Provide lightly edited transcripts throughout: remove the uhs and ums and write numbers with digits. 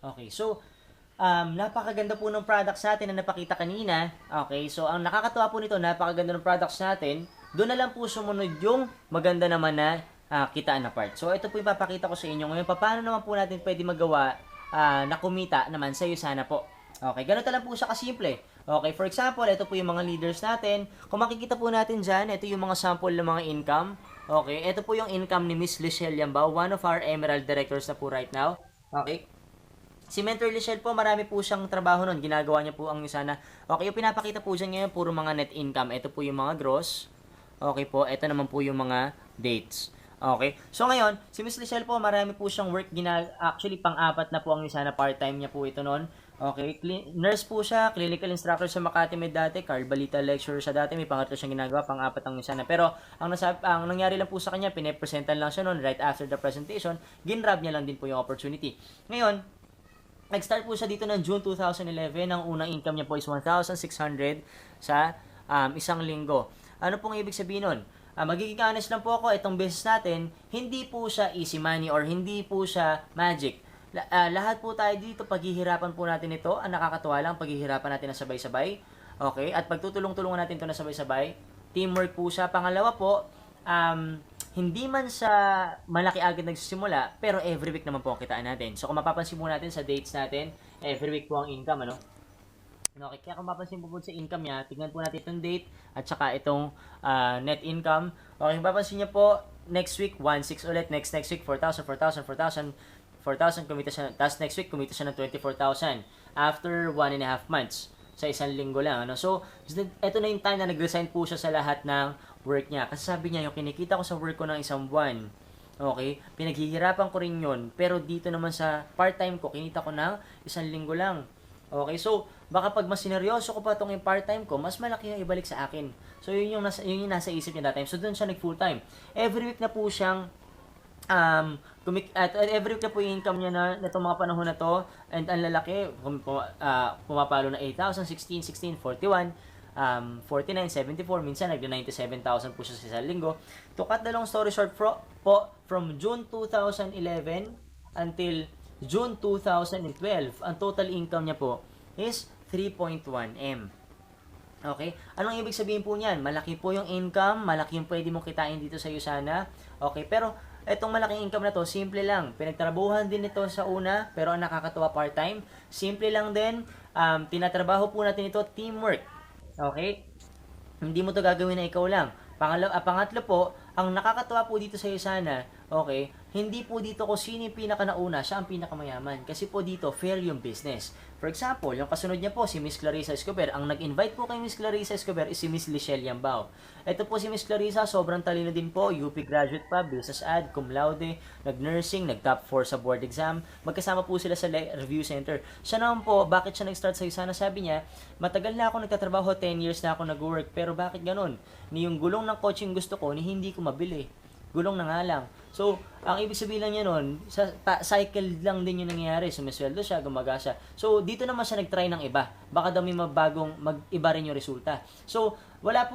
Okay, so napakaganda po ng products natin na napakita kanina. Okay, so ang nakakatuwa po nito, napakaganda ng products natin. Doon na lang po sumunod yung maganda naman na kitaan na part. So ito po yung papakita ko sa inyo ngayon. Paano naman po natin pwede magawa na kumita naman sa iyo sana po. Okay, ganito lang po siya kasimple. Okay, for example, ito po yung mga leaders natin. Kung makikita po natin dyan, ito yung mga sample ng mga income. Okay, ito po yung income ni Miss Lichelle Yambao, one of our Emerald directors na po right now. Okay, si Mentor Lichelle po, marami po siyang trabaho nun. Ginagawa niya po ang isa na, okay, yung pinapakita po dyan ngayon, puro mga net income. Ito po yung mga gross. Okay po, ito naman po yung mga dates. Okay, so ngayon, si Miss Lichelle po, marami po siyang work. Actually, pang-apat na po ang isa na part-time niya po ito noon. Okay, nurse po siya, clinical instructor sa Makati Med dati, Carl Balita lecturer siya dati, may pangatlo siyang ginagawa, pang-apat ang isa na. Pero ang nangyari lang po sa kanya, pinepresentan lang siya noon right after the presentation, ginrab niya lang din po yung opportunity. Ngayon, nag-start po siya dito ng June 2011. Ang unang income niya po is 1,600 sa isang linggo. Ano pong ibig sabihin nun? Magiging honest lang po ako, itong business natin, hindi po siya easy money or hindi po siya magic. Lahat po tayo dito, paghihirapan po natin ito. Ang nakakatuwa lang, paghihirapan natin na sabay-sabay. Okay? At pagtutulong-tulungan natin ito na sabay-sabay. Teamwork po siya. Pangalawa po, hindi man sa malaki agad nagsisimula, pero every week naman po ang kitaan natin. So kung mapapansin po natin sa dates natin, every week po ang income, ano? Okay, kaya kung mapapansin po sa income niya, tignan po natin itong date at saka itong net income. Okay, kung mapapansin niyo po, next week, 1,600 ulit. Next week, 4,000, 4,000, 4,000, 4,000, kumita siya. Tapos next week, kumita siya ng 24,000 after 1.5 months sa isang linggo lang. Ano? So, ito na yung time na nag-resign po siya sa lahat ng work niya. Kasi sabi niya, yung kinikita ko sa work ko ng isang buwan, okay, pinaghihirapan ko rin yun. Pero dito naman sa part-time ko, kinita ko ng isang linggo lang. Okay, so baka pag mas sineryoso ko pa itong yung part-time ko, mas malaki yung ibalik sa akin. So yun yung nasa isip niya that time. So doon siya nag-full-time. Every week na po siyang at every week na po yung income niya na itong mga panahon na to, and ang lalaki, pumapalo na 8,000, 16, 16, 41, 49, 74, minsan nag-97,000 po siya sa isang linggo. To cut the long story short from June 2011 until June 2012, ang total income niya po is 3.1 M. Okay? Anong ibig sabihin po niyan? Malaki po yung income, malaki yung pwede mong kitain dito sa Usana. Okay, pero etong malaking income na to, simple lang. Pinagtrabahuhan din ito sa una, pero ang nakakatuwa part-time. Simple lang din. Tinatrabaho po natin ito, teamwork. Okay? Hindi mo to gagawin na ikaw lang. Pangatlo po, ang nakakatuwa po dito sa Usana, okay, hindi po dito kung sino yung pinakanauna, siya ang pinakamayaman. Kasi po dito, fair yung business. For example, yung kasunod niya po, si Miss Clarissa Escobar. Ang nag-invite po kay Miss Clarissa Escobar is si Miss Lichelle Yambao. Ito po si Miss Clarissa, sobrang talino din po. UP graduate pa, business ad, cum laude, nag-nursing, nag-top 4 sa board exam. Magkasama po sila sa review center. Siya naman po, bakit siya nag-start sa Usana? Sabi niya, matagal na ako nagtatrabaho, 10 years na ako nag-work. Pero bakit ganun? Ni yung gulong ng coaching gusto ko, ni hindi ko mabili. Gulong na nga lang. So, ang ibig sabihin lang niya nun, cycle lang din yung nangyayari. Sumisweldo siya, gumaga siya. So, dito naman siya nag-try ng iba. Baka daw may mag-iba rin yung resulta. So, wala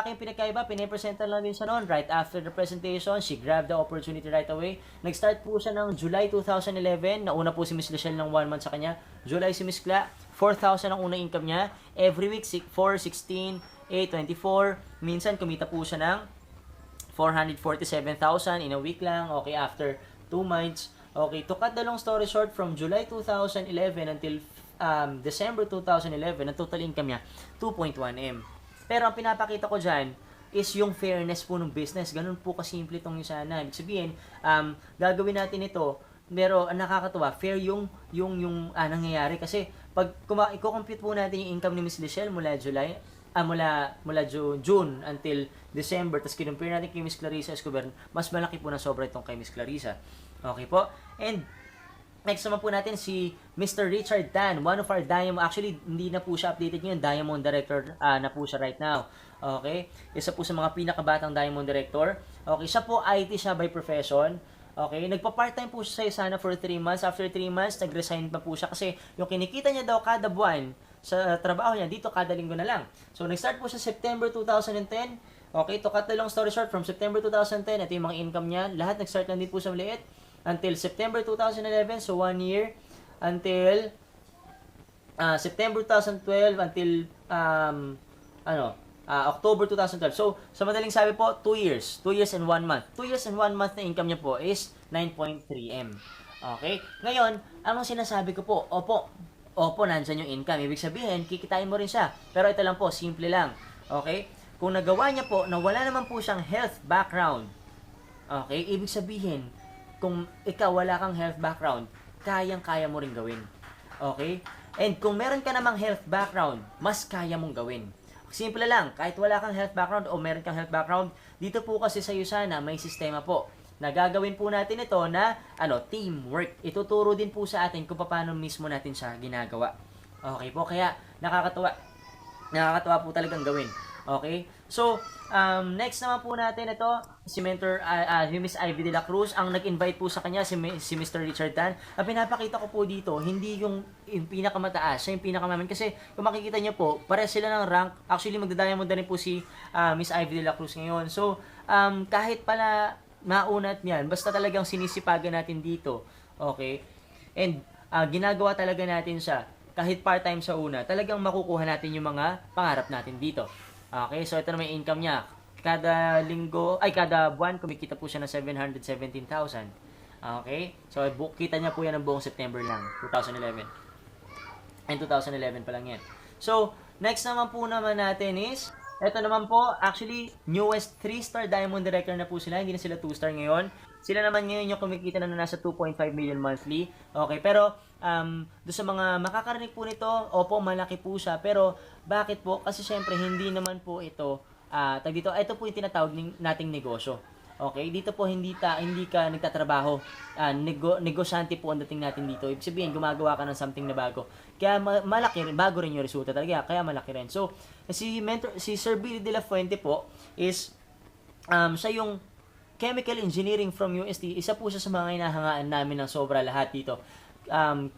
kayong pinagkaiba. Pinipresenta lang din siya noon. Right after the presentation, she grabbed the opportunity right away. Nag-start po siya ng July 2011. Nauna po si Miss Lichelle ng 1 month sa kanya. July si Miss Kla, 4,000 ang unang income niya. Every week, 4, 16, 8, 24. Minsan, kumita po siya ng 447,000 in a week lang. Okay, after 2 months. Okay, to cut the long story short, from July 2011 until December 2011, ang total income niya, 2.1 M. Pero ang pinapakita ko dyan is yung fairness po ng business. Ganun po kasimple itong Usana. Ibig sabihin, gagawin natin ito, pero ang nakakatuwa, fair yung nangyayari. Kasi pag i-compute po natin yung income ni Miss Lichelle mula June until December, tapos kinumpare natin kay Miss Clarissa Escobar, mas malaki po na sobra itong kay Miss Clarissa. Okay po? And next naman po natin si Mr. Richard Tan, one of our Diamond, actually hindi na po siya updated ngayon, Diamond Director na po siya right now. Okay? Isa po sa mga pinakabatang Diamond Director. Okay, siya po IT siya by profession. Okay, nagpa-part-time po siya sa Usana for 3 months. After 3 months, nag-resign pa po siya kasi yung kinikita niya daw kada buwan sa trabaho niya, dito kada linggo na lang. So, nag-start po siya September 2010. Okay, to cut the long story short, from September 2010, ito yung mga income niya. Lahat nag-start lang din po sa maliit until September 2011, so 1 year. until September 2012 until October 2012. So, sa madaling sabi po, 2 years. 2 years and 1 month. 2 years and 1 month na income niya po is 9.3M. Okay? Ngayon, anong sinasabi ko po? Opo, nandyan yung income. Ibig sabihin, kikitain mo rin siya. Pero ito lang po, simple lang. Okay? Kung nagawa niya po na wala naman po siyang health background, okay? Ibig sabihin, kung ikaw wala kang health background, kayang-kaya mo rin gawin. Okay? And kung meron ka namang health background, mas kaya mong gawin. Simple lang, kahit wala kang health background o meron kang health background, dito po kasi sa USANA may sistema po. Nagagawin po natin ito na teamwork. Ituturo din po sa atin kung paano mismo natin siya ginagawa. Okay po, kaya nakakatuwa. Nakakatuwa po talagang gawin. Okay? So, next naman po natin ito, si Miss Ivy de la Cruz. Ang nag-invite po sa kanya, si Mr. Richard Tan. Ang pinapakita ko po dito, hindi yung pinakamataas, siya yung pinakamamin. Kasi, kung makikita niyo po, pares sila ng rank. Actually, magda-diamond na rin po si Miss Ivy de la Cruz ngayon. So, kahit pala maunat niyan, basta talagang sinisipagan natin dito. Okay? And, ginagawa talaga natin siya. Kahit part-time sa una, talagang makukuha natin yung mga pangarap natin dito. Okay, so ito na may income niya. Kada buwan, kumikita po siya ng 717,000. Okay, so kita niya po yan ng buong September lang, 2011. And 2011 pa lang yan. So, next naman po natin is, ito naman po, actually, newest 3-star Diamond Director na po sila. Hindi na sila 2-star ngayon. Sila naman ngayon yung kumikita na nasa 2.5 million monthly. Okay, pero doon sa mga makakarinig po nito, opo, malaki po siya. Pero bakit po? Kasi syempre, hindi naman po ito, ito po yung tinatawag nating negosyo. Okay, dito po hindi ka nagtatrabaho. Negosyante po ang dating natin dito. Ibig sabihin, gumagawa ka ng something na bago. Kaya malaki rin, bago rin yung resulta talaga. Kaya malaki rin. So, si Sir Billy de la Fuente po is siya yung chemical engineering from UST. Isa po siya sa mga hinahangaan namin ng sobra lahat dito.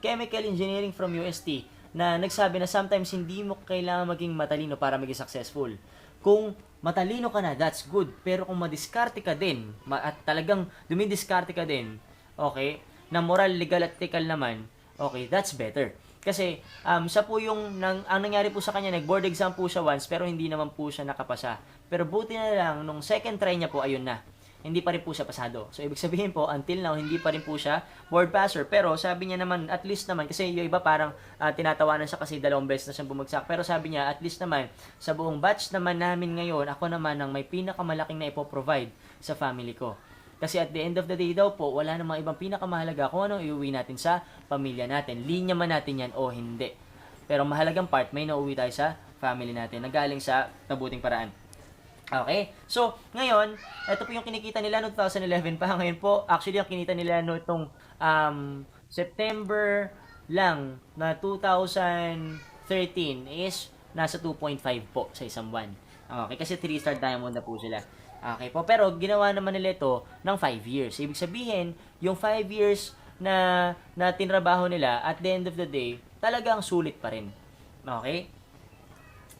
Chemical engineering from UST na nagsabi na sometimes hindi mo kailangan maging matalino para maging successful. Kung matalino ka na, that's good. Pero kung madiskarte ka din, at talagang dumidiskarte ka din, okay, na moral, legal at ethical naman, okay, that's better. Kasi, siya po ang nangyari po sa kanya, nag-board exam po siya once, pero hindi naman po siya nakapasa. Pero buti na lang, nung second try niya po, ayun na. Hindi pa rin po siya pasado. So, ibig sabihin po, until now, hindi pa rin po siya board passer. Pero, sabi niya naman, at least naman, kasi yung iba parang tinatawanan siya kasi 2 beses na siyang bumagsak. Pero sabi niya, at least naman, sa buong batch naman namin ngayon, ako naman ang may pinakamalaking na ipoprovide sa family ko. Kasi at the end of the day daw po, wala namang ibang pinakamahalaga kung anong iuwi natin sa pamilya natin. Linya man natin yan o hindi. Pero mahalagang part, may nauwi tayo sa family natin na galing sa mabuting paraan. Okay? So, ngayon, ito po yung kinikita nila noong 2011 pa. Ngayon po, actually, yung kinita nila noong itong September lang na 2013 is nasa 2.5 po sa isang buwan. Okay? Kasi 3-star diamond na po sila. Okay po? Pero, ginawa naman nila ito ng 5 years. Ibig sabihin, yung 5 years na tinrabaho nila, at the end of the day, talagang sulit pa rin. Okay?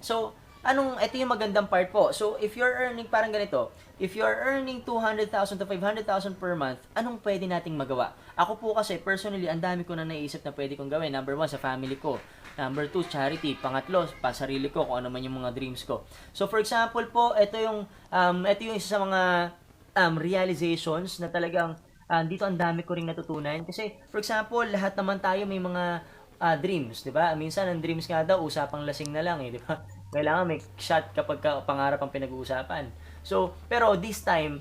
So, ito yung magandang part po. So, if you're earning parang ganito, if you're earning 200,000 to 500,000 per month, anong pwede nating magawa? Ako po kasi, personally, ang dami ko na naisip na pwede kong gawin. Number 1, sa family ko. Number 2, charity. Pangatlo, pa sarili ko, kung ano man yung mga dreams ko. So, for example po, ito yung isa sa mga realizations na talagang dito ang dami ko ring natutunan. Kasi, for example, lahat naman tayo may mga dreams, di ba? Minsan, ang dreams nga daw, usapang lasing na lang, di ba? Kailangan may shot kapag pangarap ang pinag-uusapan. So, pero this time,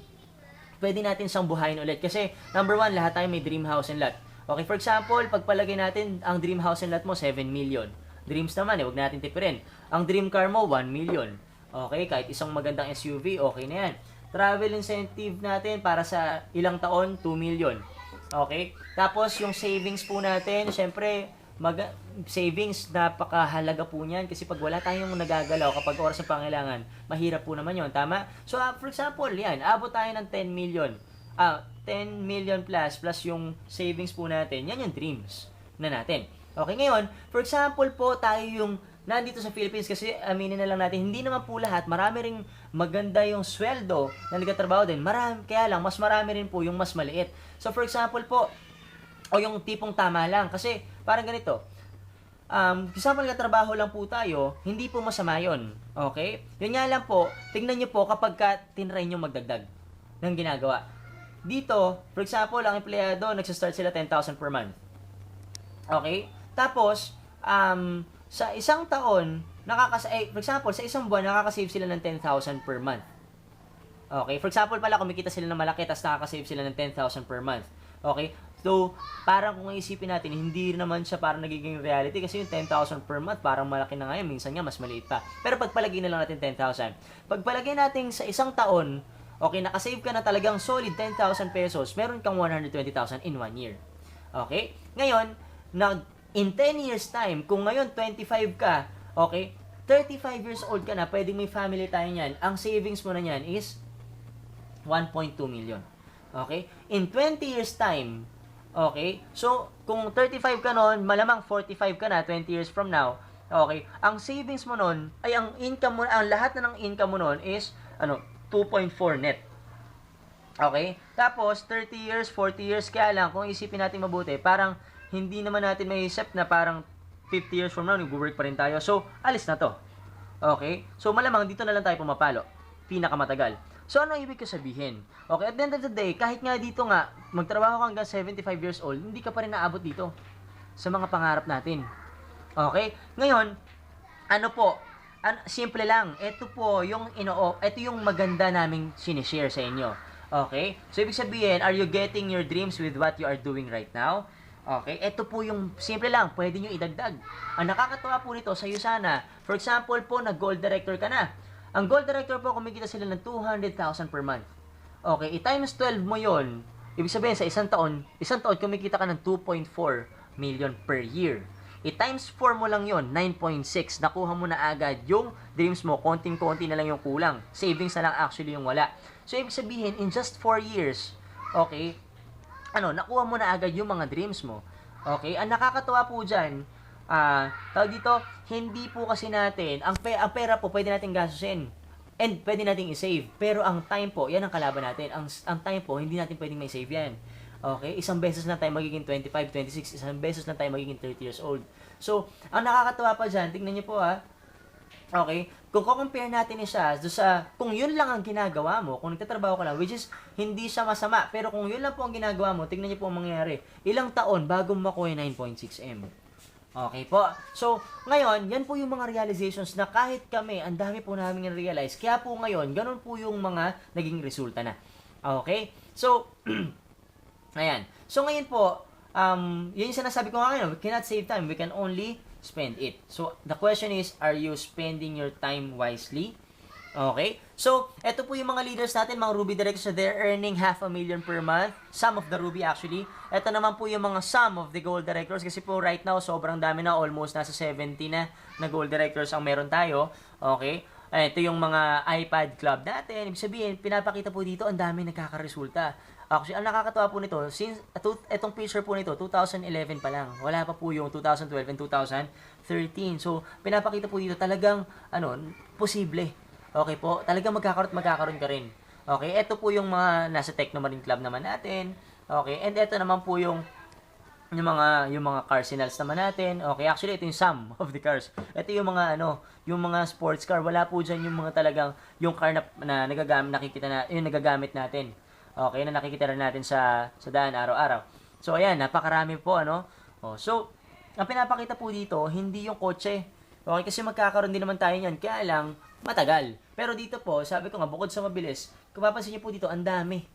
pwede natin siyang buhayin ulit. Kasi, number 1, lahat tayo may dream house and lot. Okay, for example, pagpalagay natin, ang dream house and lot mo, 7 million. Dreams naman, huwag natin tipirin. Ang dream car mo, 1 million. Okay, kahit isang magandang SUV, okay na yan. Travel incentive natin para sa ilang taon, 2 million. Okay, tapos yung savings po natin, syempre, savings, napakahalaga po niyan kasi pag wala tayong nagagalaw kapag oras ng pangailangan, mahirap po naman yon, tama? So, for example, yan, abot tayo ng 10 million. 10 million plus yung savings po natin, yan yung dreams na natin. Okay, ngayon, for example po, tayo yung nandito sa Philippines kasi aminin na lang natin, hindi naman po lahat, marami ring maganda yung sweldo na nagtatrabaho din. Kaya lang, mas marami rin po yung mas maliit. So, for example po, O yung tipong tama lang. Kasi, parang ganito, example nga trabaho lang po tayo, hindi po masama yun. Okay? Yun nga lang po, tingnan nyo po kapag tinry nyo magdagdag ng ginagawa. Dito, for example, ang empleyado, nagsistart sila 10,000 per month. Okay? Tapos, sa isang taon, for example, sa isang buwan, nakakasave sila ng 10,000 per month. Okay? For example pala, kumikita sila ng malaki, tapos nakakasave sila ng 10,000 per month. Okay? So, parang kung isipin natin, hindi naman siya parang nagiging reality kasi yung 10,000 per month, parang malaki na ngayon, minsan nga mas maliit pa. Pero pagpalagay na lang natin 10,000. Pagpalagay natin sa isang taon, okay, nakasave ka na talagang solid 10,000 pesos, meron kang 120,000 in 1 year. Okay? Ngayon, in 10 years time, kung ngayon 25 ka, okay, 35 years old ka na, pwedeng may family tayo niyan, ang savings mo na niyan is 1.2 million. Okay? In 20 years time, okay, so kung 35 ka noon, malamang 45 ka na 20 years from now. Okay, ang savings mo noon, ay ang income mo, ang lahat na ng income mo noon is 2.4 net. Okay? Tapos 30 years, 40 years, kaya lang kung isipin natin mabuti, parang hindi naman natin maiisip na parang 50 years from now nag-work pa rin tayo. So, alis na to. Okay? So, malamang dito na lang tayo pumapalo. Pinakamatagal. So, ano ibig ko sabihin? Okay, at the end of the day, kahit nga dito nga, magtrabaho ka hanggang 75 years old, hindi ka pa rin naabot dito sa mga pangarap natin. Okay? Ngayon, simple lang. Ito po yung ito yung maganda naming sinishare sa inyo. Okay? So, ibig sabihin, are you getting your dreams with what you are doing right now? Okay? Ito po yung simple lang, pwede nyo idagdag. Ang nakakatawa po nito sa sana, for example po, nag-gold director ka na. Ang gold director po, kumikita sila ng 200,000 per month. Okay, i-times 12 mo yon. Ibig sabihin, sa isang taon kumikita ka ng 2.4 million per year. I-times 4 mo lang yon, 9.6. Nakuha mo na agad yung dreams mo. Konting-konti na lang yung kulang. Savings na lang actually yung wala. So, ibig sabihin, in just 4 years, okay, nakuha mo na agad yung mga dreams mo. Okay, ang nakakatawa po dyan, tawag dito, hindi po kasi natin, ang pera po pwede natin gastusin and pwede natin i-save, pero ang time po, yan ang kalaban natin. Ang time po, hindi natin pwedeng may save yan. Okay, isang beses na tayo magiging 25, 26, isang beses na tayo magiging 30 years old. So, ang nakakatawa pa dyan, tingnan niyo po okay, kung compare natin siya kung yun lang ang ginagawa mo, kung nagtatrabaho ka lang, which is hindi siya masama, pero kung yun lang po ang ginagawa mo, tingnan niyo po ang mangyayari. Ilang taon bago makuha 9.6M. Okay po. So, ngayon, yan po yung mga realizations na kahit kami, ang dami po namin realize. Kaya po ngayon, ganun po yung mga naging resulta na. Okay? So, ayan. So, ngayon po, yun yung sinasabi ko nga ngayon, we cannot save time, we can only spend it. So, the question is, are you spending your time wisely? Okay? So, eto po yung mga leaders natin, mga Ruby directors, they're earning 500,000 per month. Some of the Ruby actually. Eto naman po yung mga some of the gold directors kasi po right now, sobrang dami na, almost nasa 70 na gold directors ang meron tayo. Okay? Ito yung mga iPad club natin. Ibig sabihin, pinapakita po dito, ang dami nagkakaresulta. Actually, ang nakakatawa po nito, since itong picture po nito, 2011 pa lang. Wala pa po yung 2012 and 2013. So, pinapakita po dito talagang, posible. Okay po, talagang magkakaroon ka rin. Okay, ito po yung mga nasa Techno Marine Club naman natin. Okay, and ito naman po yung mga Carsinals naman natin. Okay, actually ito yung some of the cars. Ito yung mga yung mga sports car. Wala po diyan yung mga talagang yung car na nagagamit natin. Okay, na nakikita rin natin sa daan araw-araw. So ayan, napakarami po so ang pinapakita po dito, hindi yung kotse. Okay, kasi magkakaroon din naman tayo niyan. Kaya lang matagal. Pero dito po, sabi ko nga, bukod sa mabilis, kung mapapansin niyo po dito, ang daming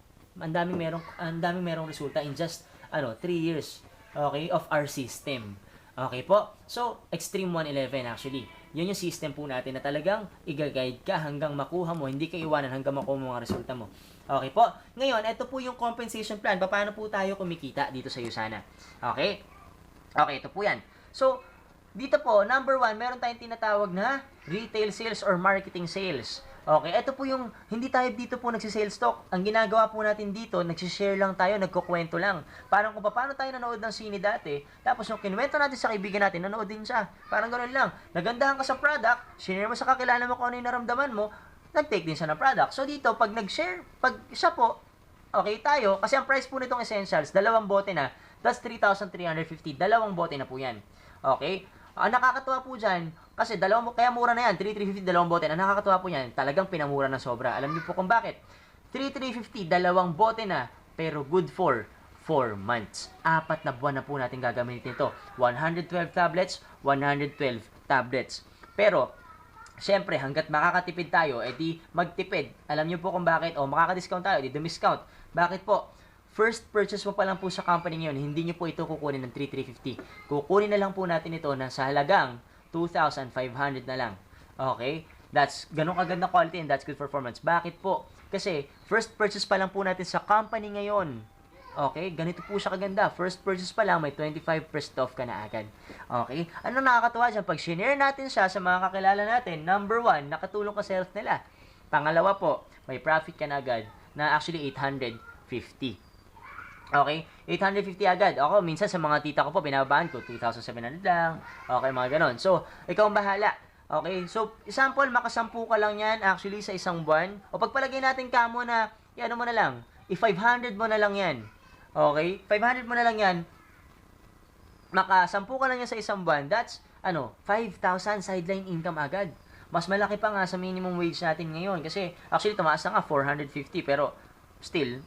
merong resulta in just 3 years, okay, of our system. Okay po? So, Extreme 111 actually. Yun yung system po natin na talagang i-guide ka hanggang makuha mo, hindi ka iwanan hanggang makuha mo mga resulta mo. Okay po? Ngayon, ito po yung compensation plan. Paano po tayo kumikita dito sa Usana? Okay? Okay, ito po yan. So, dito po, number 1, meron tayong tinatawag na retail sales or marketing sales. Okay, ito po yung, hindi tayo dito po nagsisales talk. Ang ginagawa po natin dito, nagsishare lang tayo, nagkukwento lang. Parang kung paano tayo nanood ng sine dati, tapos yung kinuwento natin sa kaibigan natin, nanood din siya. Parang ganoon lang. Nagandahan ka sa product, share mo sa kakilala mo kung ano yung naramdaman mo, nag-take din siya ng product. So dito, pag nag-share, pag siya po, okay tayo, kasi ang price po nitong essentials, 2 bote na, That's 3,350. Dalawang bote na po yan. Okay? Ang nakakatuwa po dyan, kasi kaya mura na yan, 3,350, dalawang bote. Ang nakakatuwa po yan, talagang pinamura ng sobra. Alam niyo po kung bakit? 3,350, dalawang bote na, pero good for 4 months. 4 na buwan na po natin gagamitin ito. 112 tablets, 112 tablets. Pero, syempre, hanggat makakatipid tayo, edi magtipid. Alam niyo po kung bakit, o makaka-discount tayo, edi dumiscount. Bakit po? First purchase mo pa lang po sa company ngayon, hindi nyo po ito kukunin ng 3,350. Kukunin na lang po natin ito na sa halagang 2,500 na lang. Okay? That's ganun kaganda quality and that's good performance. Bakit po? Kasi first purchase pa lang po natin sa company ngayon. Okay? Ganito po siya kaganda. First purchase pa lang, may 25% off ka na agad. Okay? Ano nakakatuwa dyan? Pag shinare natin siya sa mga kakilala natin, number 1, nakatulong ka sa health nila. Pangalawa po, may profit ka na agad na actually 850. Okay? 850 agad. Ako, minsan sa mga tita ko po, binabaan ko, 2,700 lang. Okay, mga ganon. So, ikaw ang bahala. Okay? So, example, makasampu ka lang yan actually sa isang buwan. O pagpalagay natin kamo na, ano mo na lang, i-500 mo na lang yan. Okay? 500 mo na lang yan. Makasampu ka lang yan sa isang buwan. That's, 5,000 sideline income agad. Mas malaki pa nga sa minimum wage natin ngayon. Kasi, actually, tumaas na nga, 450. Pero, still,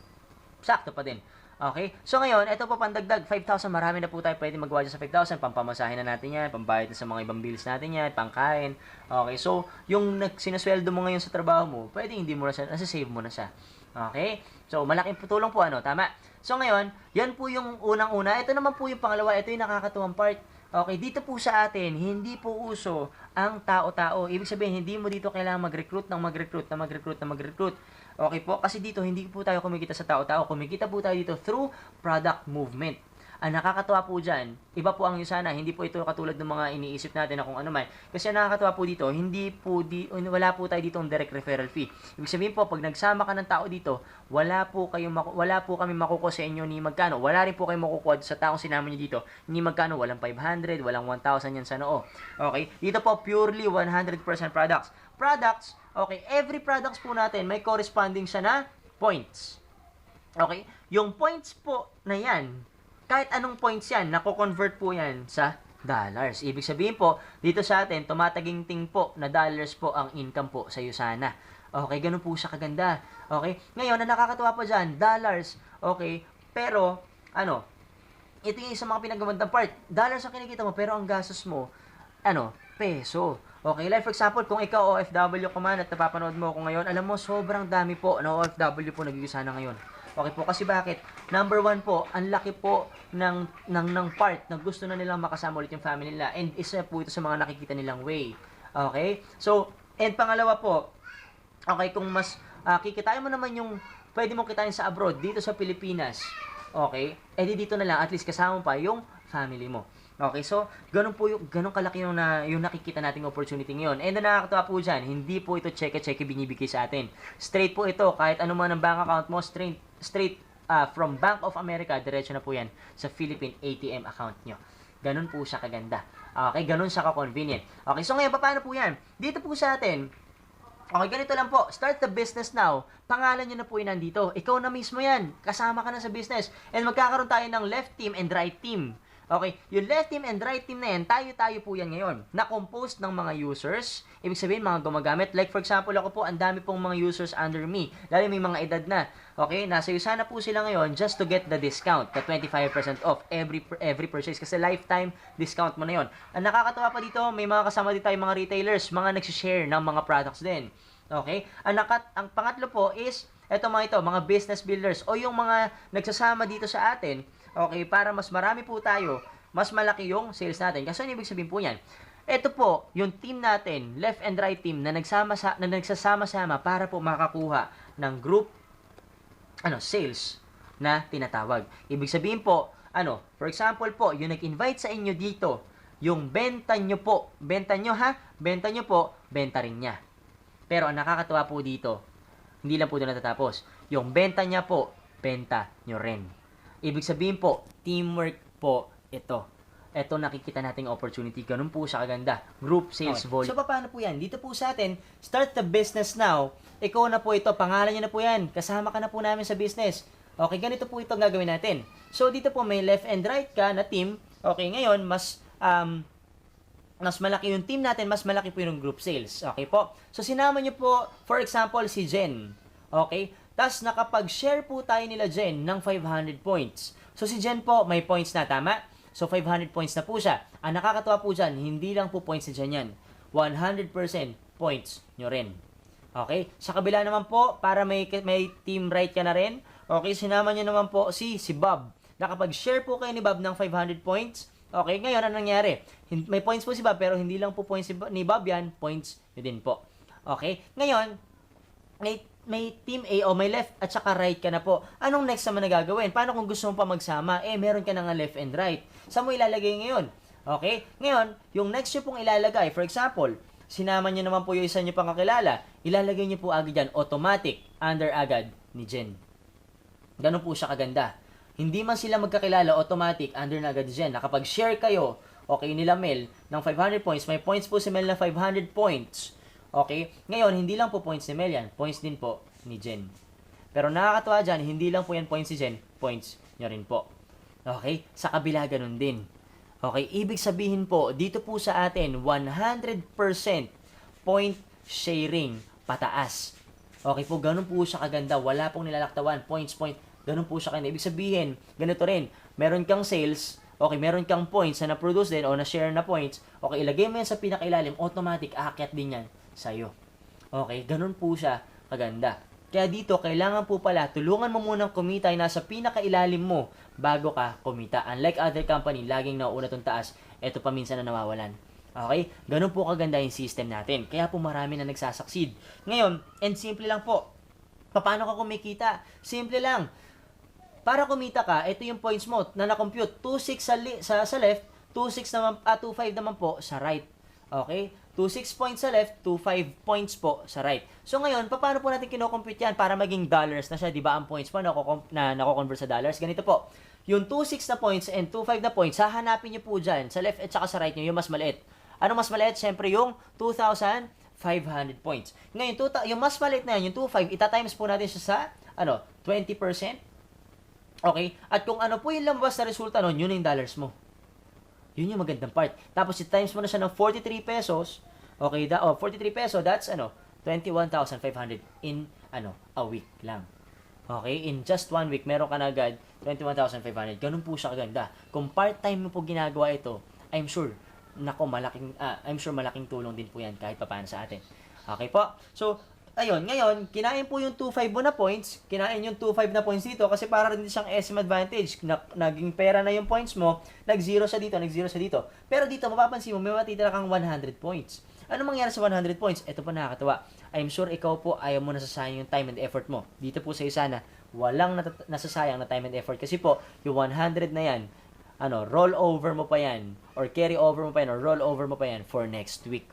sakto pa din. Okay? So ngayon, ito po pandagdag, 5,000, marami na po tayo pwede magawa dyan sa 5,000, pampamasahin na natin yan, pambayad na sa mga ibang bills natin yan, pangkain. Okay? So, yung sinasweldo mo ngayon sa trabaho mo, pwede hindi mo na siya, nasa-save mo na siya. Okay? So, malaking tulong po, tama? So ngayon, yan po yung unang-una. Ito naman po yung pangalawa, ito yung nakakatuwang part. Okay, dito po sa atin, hindi po uso ang tao-tao. Ibig sabihin, hindi mo dito kailangan mag-recruit. Okay po, kasi dito hindi po tayo kumikita sa tao-tao. Kumikita po tayo dito through product movement. Ang nakakatawa po dyan, iba po ang Usana, hindi po ito katulad ng mga iniisip natin na kung ano man. Kasi ang nakakatawa po dito, wala po tayo dito ang direct referral fee. Ibig sabihin po, pag nagsama ka ng tao dito, wala po kami makukuha sa inyo ni magkano. Wala rin po kayo makukuha sa taong sinama nyo dito ni magkano. Walang 500, walang 1,000 yan sa noo. Okay? Dito po, purely 100% products. Products, okay, every products po natin, may corresponding siya na points. Okay? Yung points po na yan, kahit anong points yan, nako-convert po yan sa dollars. Ibig sabihin po, dito sa atin, tumataginting po na dollars po ang income po sa Usana. Okay, ganun po siya kaganda. Okay, ngayon, na nakakatuwa po dyan, dollars. Okay, pero, ito yung isang mga pinagagandang part. Dollars ang kinikita mo, pero ang gastos mo, peso. Okay, like for example, kung ikaw OFW ka man at napapanood mo ako ngayon, alam mo, sobrang dami po na OFW po nag-Usana ngayon. Okay po, kasi bakit? Number 1 po, ang laki po ng part na gusto na nilang makasama ulit yung family nila. And isa po ito sa mga nakikita nilang way. Okay? So, and pangalawa po, okay, kung mas kikitain mo naman yung pwede mong kitain sa abroad, dito sa Pilipinas, okay, edi dito na lang, at least kasama pa yung family mo. Okay, so, ganun kalaki yung nakikita nating opportunity ngayon. And nakakatawa po dyan, hindi po ito cheque-cheque binibigay sa atin. Straight po ito, kahit ano man ang bank account mo, straight from Bank of America, diretso na po yan sa Philippine ATM account nyo. Ganun po siya kaganda. Okay, ganun siya ka-convenient. Okay, so ngayon, paano po yan? Dito po sa atin, okay, ganito lang po. Start the business now. Pangalan nyo na po yan nandito. Ikaw na mismo yan. Kasama ka na sa business. And magkakaroon tayo ng left team and right team. Okay, yung left team and right team na yan, tayo po yan ngayon. Na-compose ng mga users, ibig sabihin mga gumagamit. Like for example, ako po, ang dami pong mga users under me. Lalo may mga edad na. Okay, nasa Usana po sila ngayon just to get the discount, the 25% off every purchase. Kasi lifetime discount mo na yon. Ang nakakatawa pa dito, may mga kasama din tayo mga retailers, mga nagsishare ng mga products din. Okay, ang pangatlo po is, mga business builders o yung mga nagsasama dito sa atin. Okay, para mas marami po tayo, mas malaki yung sales natin. Kasi ano ibig sabihin po yan? Ito po, yung team natin, left and right team, na nagsasama-sama para po makakuha ng group sales na tinatawag. Ibig sabihin po, for example po, yung nag-invite sa inyo dito, yung benta nyo po, benta nyo po, benta rin niya. Pero ang nakakatawa po dito, hindi lang po doon natatapos. Yung benta niya po, benta nyo rin. Ibig sabihin po, teamwork po ito. Ito nakikita nating opportunity. Ganun po siya kaganda. Group sales volume. So, paano po yan? Dito po sa atin, start the business now. Ikaw na po ito. Pangalan niyo na po yan. Kasama ka na po namin sa business. Okay, ganito po itong gagawin natin. So, dito po may left and right ka na team. Okay, ngayon, mas malaki yung team natin, mas malaki po yung group sales. Okay po? So, sinama nyo po, for example, si Jen. Okay? Tapos, nakapag-share po tayo nila Jen ng 500 points. So, si Jen po, may points na, tama? So, 500 points na po siya. Ang nakakatawa po dyan, hindi lang po points si Jen yan. 100% points nyo rin. Okay? Sa kabila naman po, para may team right ka na rin, okay, sinama nyo naman po si Bob. Nakapag-share po kayo ni Bob ng 500 points. Okay, ngayon, ano nangyari? May points po si Bob, pero hindi lang po points ni Bob yan, points nyo din po. Okay? Ngayon, may team A o may left at saka right ka na po. Anong next naman na gagawin? Paano kung gusto mo pa magsama? Meron ka na nga left and right. Saan mo ilalagay ngayon? Okay? Ngayon, yung next nyo pong ilalagay, for example, sinama nyo naman po yung isa nyo pang kakilala, ilalagay nyo po agad yan, automatic, under agad ni Jen. Ganun po siya kaganda. Hindi man sila magkakilala, automatic, under na agad ni Jen. Nakapag-share kayo, okay, nila Mel, ng 500 points, may points po si Mel na 500 points. Okay? Ngayon, hindi lang po points ni Mel yan, points din po ni Jen. Pero nakakatawa dyan, hindi lang po yan points ni Jen, points nyo rin po. Okay? Sa kabila, ganun din. Okay? Ibig sabihin po, dito po sa atin, 100% point sharing pataas. Okay po, ganun po siya kaganda. Wala pong nilalaktawan, points. Ganun po siya kaganda. Ibig sabihin, ganito rin, meron kang sales, okay, meron kang points na na-produce din o na-share na points, okay, ilagay mo yan sa pinakailalim, automatic, aakyat din yan sa'yo. Okay, ganun po siya kaganda. Kaya dito, kailangan po pala, tulungan mo munang kumita ay nasa pinakailalim mo bago ka kumita. Unlike other company, laging nauuna itong taas, eto pa minsan na nawawalan. Okay? Ganun po kaganda yung system natin. Kaya po marami na nagsasucceed. Ngayon, and simple lang po. Paano ka kumikita? Simple lang. Para kumita ka, ito yung points mo na na-compute. 2.6 sa left, 2.6 naman, 2.5 naman po sa right. Okay? 2.6 points sa left, 2.5 points po sa right. So ngayon, paano po natin kinocompute yan para maging dollars na siya? Di ba ang points po na nako-convert sa dollars? Ganito po. Yung 2.6 na points and 2.5 na points, hahanapin nyo po dyan sa left at saka sa right nyo yung mas maliit. Ano mas maliit? Siyempre yung 2,500 points. Ngayon, yung mas maliit na yan, yung 2.5, itatimes po natin siya sa 20%. Okay? At kung ano po yung lumabas na resulta nun, yun yung dollars mo. Yun yung magandang part. Tapos, i-times mo na siya ng 43 pesos. Okay? 43 pesos, that's 21,500 in a week lang. Okay? In just 1 week, meron ka na agad 21,500. Ganun po siya kaganda. Kung part-time mo po ginagawa ito, I'm sure malaking tulong din po yan kahit papaano sa atin. Okay po? So, ayun, ngayon, kinain po yung 2.5 mo na points, kinain yung 2.5 na points dito kasi para rin siyang SM advantage. Naging pera na yung points mo, nag-0 siya dito. Pero dito, mapapansin mo, may matitira kang 100 points. Ano mangyari sa 100 points? Ito pa nakakatawa. I'm sure ikaw po ayaw mo nasasayang yung time and effort mo. Dito po sa sana, walang nasasayang na time and effort kasi po, yung 100 na yan, roll over mo pa yan, or carry over mo pa yan, or roll over mo pa yan for next week.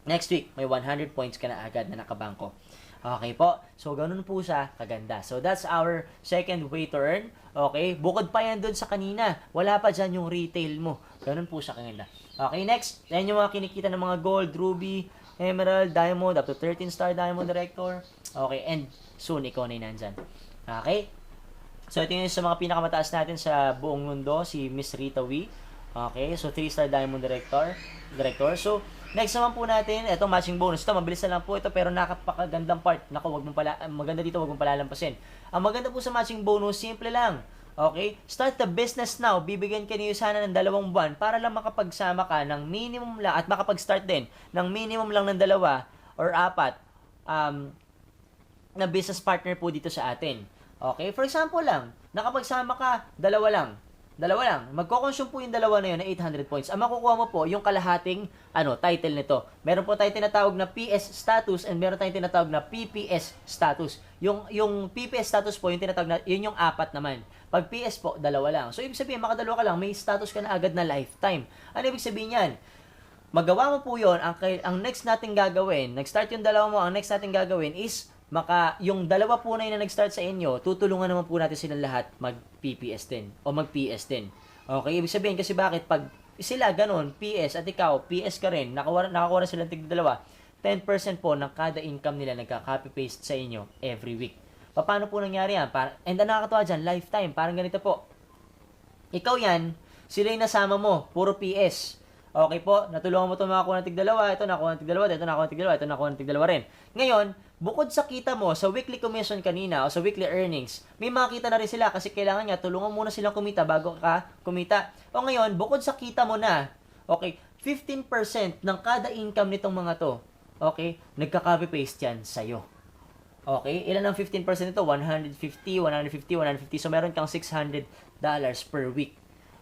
Next week, may 100 points ka na agad na nakabangko. Okay po? So, ganun po siya kaganda. So, that's our second way to earn. Okay? Bukod pa yan dun sa kanina. Wala pa dyan yung retail mo. Ganun po siya kaganda. Okay, next. Yan yung mga kinikita ng mga gold, ruby, emerald, diamond, up to 13-star diamond director. Okay, and soon, ikaw na yun nandyan. Okay? So, ito yung sa mga pinakamataas natin sa buong mundo, si Miss Rita Wee. Okay, so 3-star diamond director. So, next naman po natin, itong matching bonus. Ito, mabilis na lang po ito, pero nakapakagandang part. Naku, maganda dito, wag mong palalampasin. Ang maganda po sa matching bonus, simple lang. Okay? Start the business now. Bibigyan ka niyo sana ng 2 buwan para lang makapagsama ka ng minimum lang at makapag-start din ng minimum lang ng 2 or 4 na business partner po dito sa atin. Okay? For example lang, nakapagsama ka, 2 lang. Magko-consume po yung 2 na yun na 800 points. Ang makukuha mo po yung kalahating title nito. Meron po tayong tinatawag na PS status and meron tayong tinatawag na PPS status. Yung PPS status po, yung tinatawag na, yun yung 4 naman. Pag PS po, 2 lang. So, ibig sabihin, makadalawa ka lang, may status ka na agad na lifetime. Ano ibig sabihin yan? Magawa mo po yun, ang next natin gagawin, nag-start yung 2 mo, ang next natin gagawin is, yung 2 po na yun na nag-start sa inyo, tutulungan naman po natin silang lahat mag-PPS din, o mag-PS din. Okay, ibig sabihin kasi bakit, pag sila ganun, PS, at ikaw, PS ka rin, nakakuha na silang tig 2, 10% po ng kada income nila nagka-copy-paste sa inyo every week. Paano po nangyari yan? And ang nakakatawa dyan, lifetime. Parang ganito po. Ikaw yan, sila yung nasama mo, puro PS. Okay po, natulungan mo ito makakuha ng tig-2, ito nakuha ng tig-2, ito nakuha ng tig-2, ito nakuha ng tig-2 rin. Ngayon, bukod sa kita mo, sa weekly commission kanina o sa weekly earnings, may makita na rin sila kasi kailangan niya, tulungan muna silang kumita bago ka kumita. O ngayon, bukod sa kita mo na, okay, 15% ng kada income nitong mga to, okay, nagka-copy-paste yan sa'yo. Okay, ilan ang 15% nito? 150, 150, 150. So, meron kang $600 per week.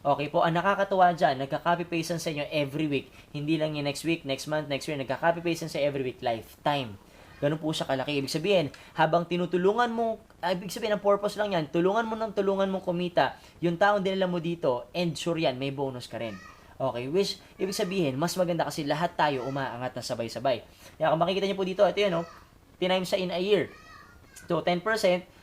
Okay po, ang nakakatuwa dyan, nagka-copy-paste sa inyo every week. Hindi lang yung next week, next month, next year, nagka-copy-paste sa every week, lifetime. Ganun po siya kalaki. Ibig sabihin, habang tinutulungan mo, ibig sabihin, ang purpose lang yan, tulungan mong kumita, yung taong dinala mo dito, and sure yan, may bonus ka rin. Okay, which, ibig sabihin, mas maganda kasi lahat tayo umaangat na sabay-sabay. Kaya kung makikita niyo po dito, ito yun, no? Tinimes siya in a year. So, 10%,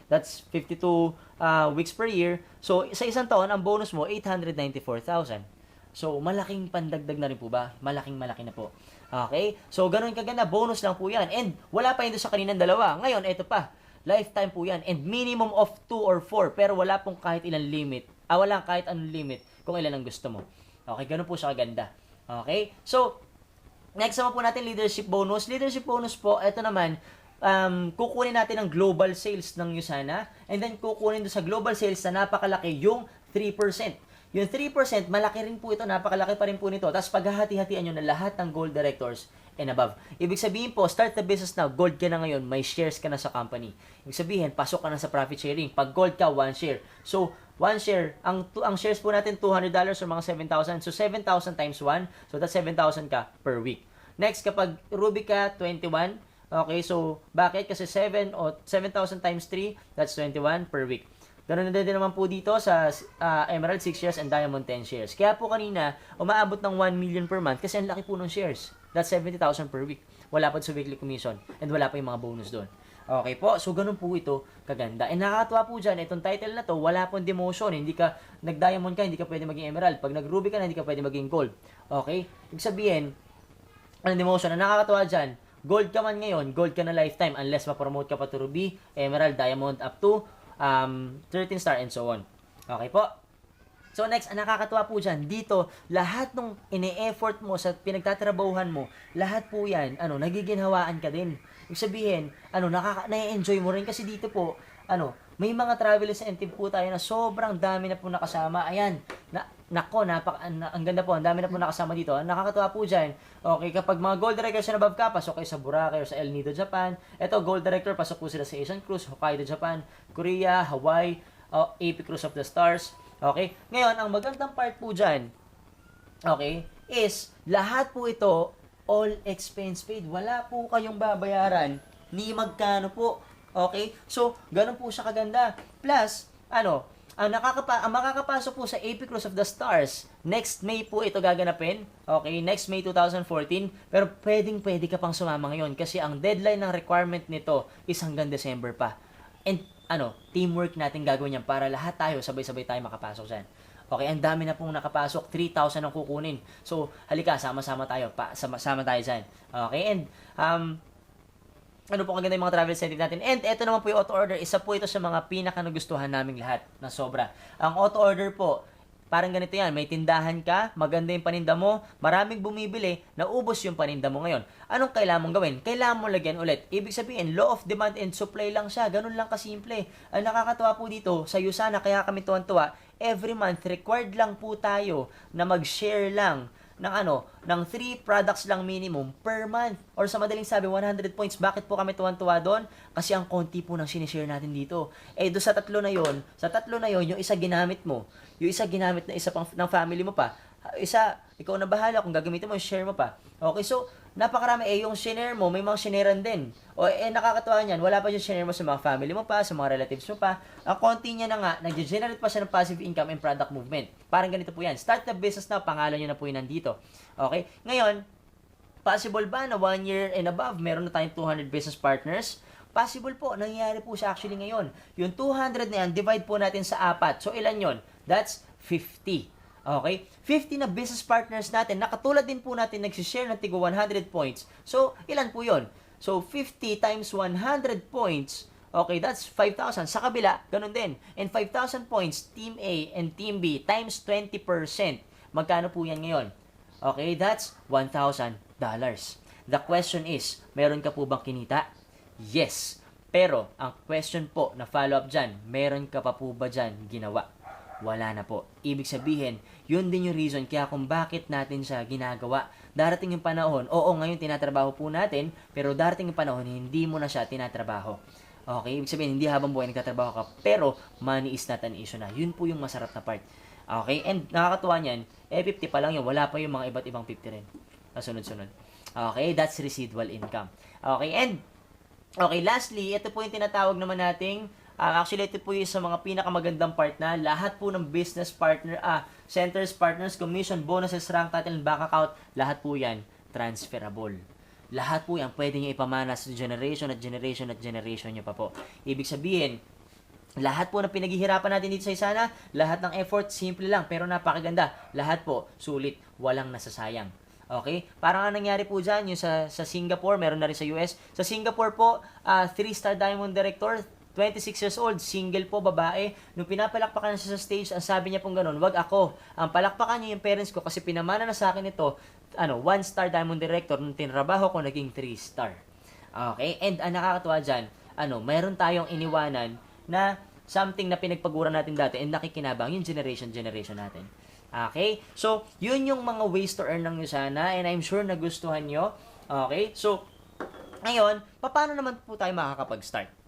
that's 52 weeks per year. So, sa isang taon, ang bonus mo, 894,000. So, malaking pandagdag na rin po ba? Malaking-malaki na po. Okay? So, ganun kaganda. Bonus lang po yan. And, wala pa yun sa kaninang dalawa. Ngayon, ito pa. Lifetime po yan. And minimum of 2 or 4. Pero wala pong kahit ilang limit. Wala kahit anong limit kung ilan ang gusto mo. Okay? Ganun po siya kaganda. Okay? So, next naman po natin, leadership bonus. Leadership bonus po, ito naman, kukunin natin ang global sales ng Usana and then kukunin doon sa global sales na napakalaki yung 3%. Yung 3%, malaki rin po ito, napakalaki pa rin po nito. Tapos paghahati-hatian nyo na lahat ng gold directors and above. Ibig sabihin po, start the business now, gold ka na ngayon, may shares ka na sa company. Ibig sabihin, pasok ka na sa profit sharing. Pag gold ka, 1 share. So, 1 share, ang shares po natin, $200 or mga 7,000. So, 7,000 times 1, so that's 7,000 ka per week. Next, kapag Ruby ka, 21. Okay, so bakit? Kasi 7,000 times 3, that's 21 per week. Ganun na din naman po dito sa Emerald 6 shares and Diamond 10 shares. Kaya po kanina, umaabot ng 1 million per month kasi ang laki po ng shares. That's 70,000 per week. Wala pa sa weekly commission and wala pa yung mga bonus doon. Okay po, so ganun po ito kaganda. And nakakatuwa po dyan, itong title na to, wala pong demotion. Hindi ka, nag-diamond ka, hindi ka pwede maging emerald. Pag nag-ruby ka na, hindi ka pwede maging gold. Okay? Ibig sabihin, ang demotion, ang nakakatuwa dyan, gold ka man ngayon, gold ka na lifetime unless ma-promote ka pa to Ruby, Emerald, Diamond, up to 13 star and so on. Okay po? So next, ang nakakatuwa po dyan, dito, lahat ng ine-effort mo sa pinagtatrabahuhan mo, lahat po yan, nagiginhawaan ka din. Ibig sabihin, na-enjoy mo rin kasi dito po, may mga travel incentive po tayo na sobrang dami na po nakasama. Ayan, ang ganda po, ang dami na po nakasama dito. Nakakatuwa po dyan. Okay, kapag mga gold director na above ka, pasok kayo sa Boracay or sa El Nido, Japan. Ito, gold director, pasok po sila sa Asian Cruise, Hokkaido, Japan, Korea, Hawaii, AP Cruise of the Stars. Okay, ngayon, ang magandang part po dyan, okay, is lahat po ito, all expense paid. Wala po kayong babayaran ni magkano po. Okay? So, ganun po siya kaganda. Plus, ang makakapasok po sa AP Cruise of the Stars, next May po ito gaganapin. Okay? Next May 2014. Pero pwede ka pang sumama ngayon kasi ang deadline ng requirement nito is hanggang December pa. And, teamwork natin gagawin yan para lahat tayo, sabay-sabay tayo makapasok dyan. Okay, ang dami na pong nakapasok, 3,000 ang kukunin. So, halika, sama-sama tayo dyan. Okay, and, po kaganda yung mga travel incentive natin. And ito naman po yung auto-order. Isa po ito sa mga pinaka-nagustuhan naming lahat na sobra. Ang auto-order po, parang ganito yan. May tindahan ka, maganda yung paninda mo, maraming bumibili, naubos yung paninda mo ngayon. Anong kailangan mong gawin? Kailangan mo lagyan ulit. Ibig sabihin, law of demand and supply lang siya. Ganun lang kasimple. Ang nakakatawa po dito, sa Usana, kaya kami tuwan-tuwa, every month, required lang po tayo na mag-share lang ng 3 products lang minimum per month. Or sa madaling sabi, 100 points. Bakit po kami tuwan-tuwa doon? Kasi ang konti po ng sinishare natin dito. Doon sa tatlo na yon, yung isa ginamit mo, yung isa ginamit na isa pang ng family mo pa, isa, ikaw na bahala kung gagamitin mo, share mo pa. Okay, so, napakarami. Yung share mo, may mga sharean din. Nakakatawa niyan, wala pa yung share mo sa mga family mo pa, sa mga relatives mo pa. Ang konti niya na nga, nag-generate pa siya ng passive income and product movement. Parang ganito po yan. Start the business na, pangalan nyo na po yun nandito. Okay? Ngayon, possible ba na 1 year and above, meron na tayong 200 business partners? Possible po. Nangyayari po siya actually ngayon. Yung 200 na yan, divide po natin sa 4. So, ilan yon? That's 50. Okay? 50 na business partners natin, nakatulad din po natin nagsishare ng tigo 100 points. So, ilan po yon? So, 50 times 100 points, Okay, that's 5,000. Sa kabila, ganun din. And 5,000 points, Team A and Team B times 20%. Magkano po yan ngayon? Okay, that's $1,000. The question is, meron ka po bang kinita? Yes. Pero, ang question po na follow-up dyan, meron ka pa po ba dyan ginawa? Wala na po. Ibig sabihin, yun din yung reason kaya kung bakit natin siya ginagawa. Darating yung panahon, oo, ngayon tinatrabaho po natin, pero darating yung panahon, hindi mo na siya tinatrabaho. Okay? Ibig sabihin, hindi habang buhay nagtatrabaho ka, pero money is not an issue na. Yun po yung masarap na part. Okay? And nakakatuwa niyan, 50 pa lang yun, wala pa yung mga iba't ibang 50 rin. Sunod-sunod. Okay? That's residual income. Okay? And, okay, lastly, ito po yung tinatawag naman nating actually, ito po yung sa mga pinakamagandang part na lahat po ng business partner, centers, partners, commission, bonuses, rank, title, and bank account, lahat po yan transferable. Lahat po yan pwede nyo ipamana sa generation at generation at generation nyo pa po. Ibig sabihin, lahat po ng pinaghihirapan natin dito sa Isana, lahat ng effort, simple lang, pero napakaganda. Lahat po, sulit, walang nasasayang. Okay? Parang nga nangyari po dyan, yung sa Singapore, meron na rin sa US. Sa Singapore po, 3-star Diamond Director, 26 years old, single po, babae. Nung pinapalakpakan siya sa stage, ang sabi niya pong ganun, wag ako. Ang palakpakan niyo yung parents ko kasi pinamana na sa akin ito, 1-star Diamond Director, nung tinrabaho ko, naging 3-star. Okay? And ang nakakatuwa dyan, mayroon tayong iniwanan na something na pinagpaguran natin dati and nakikinabang yung generation natin. Okay? So, yun yung mga ways to earn ng Usana and I'm sure nagustuhan nyo. Okay? So, ngayon, paano naman po tayo makakapag-start?